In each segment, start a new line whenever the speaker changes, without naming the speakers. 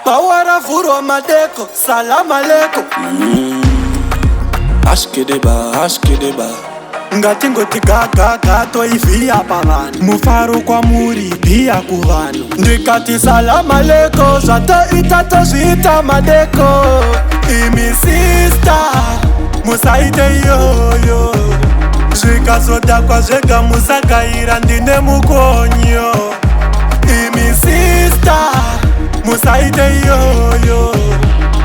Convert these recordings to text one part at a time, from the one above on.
Bawara furo madeko, salam aleikum.
Ashkedeba
Ngati ngoti gaga toivia pavanu, mufaro kwa muri pia kuvanu. Ndikati salam aleikum, zvatoita tozviita madeko. Imi sister, Musaite Iyoyo, zvikazodakwa zvega musagaira ndine mukonyo. Imi sister, Musaite Iyoyo,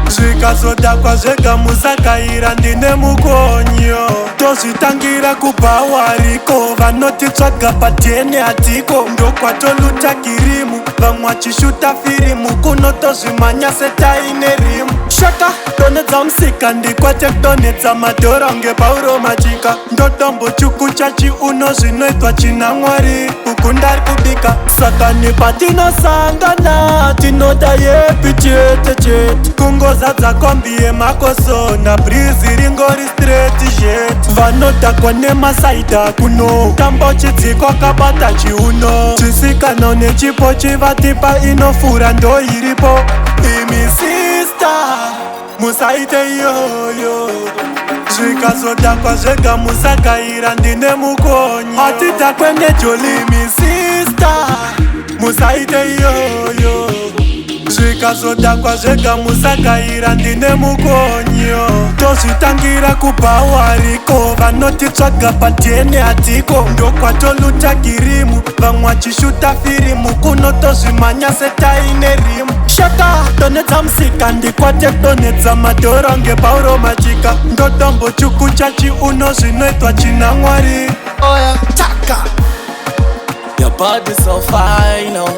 zvikazodakwa zvega musagaira ndine mukonyo. Tozvitangira kubhawa Recco, vanotitsvaga patene hatiko. Ndokwatoluta kirimu, vamwe vachishuta firimu, kunotozvimanya setaine rimu. Shaka donedza musika ndikwate kudonedza madhora unge Pauro machika. Ndotombo chuku chachiuno zvinoitwa china Mwari, uku ndari kubika. Saka nepatinosangana tinoda yepi chete chete. Kungozadza kombi yemakosona, brizi ringori straight jet. Vanodhakwa nemasaida kuno, kamba chidziko kabata chiuno. Chisikano nechipo chivatipa inofura ndo iripo. Imi sister, Musaite Iyoyo, zvikazodakwa zvega musagaira ndine mukonyo. Hatidhakwe nejoli mi sister, Musaite Iyoyo, zvikazodakwa zvega musagaira ndine mukonyo. Tozvitangira kubhawa Recco, vanotitsvaga patene hatiko. Ndokwatoluta kirimu, vamwe vachishuta firimu, kunotozvimanya setaine rimu. Shaka donedza musika ndikwate kudonedza madhora unge Pauro machika. Ndotombo chuku chachiuno zvinoitwa china Mwari.
Oya
Chaka.
Your body so fine, oh.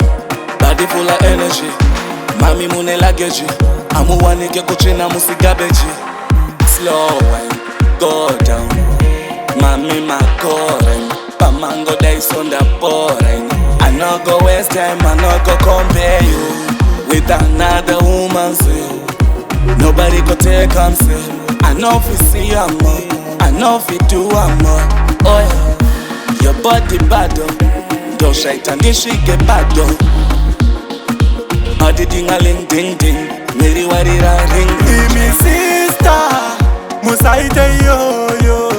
Body full of energy. Mami mune luggage. Amuwanike kuchina musigabeji. Slow and go down. Mami makoren. Pamango dice on the boring. I no go waste time, I no go compare you with another woman, say. Nobody go take on say. I know if you see her more, I know if you do her more. Oh yeah, your body bad oh. Don't shite and this shit get bad oh. All the ding-a-ling ding-ding, Mary warira ring.
Imi sister, Musaite Iyoyo,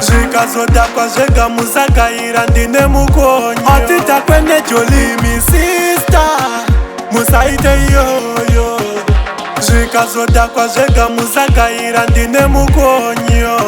zvikazodakwa zvega musagaira ndine mukonyo. Hatidhakwe nejoli mi sister, Musaite Iyoyo, zvikazodakwa zvega musagaira ndine mukonyo.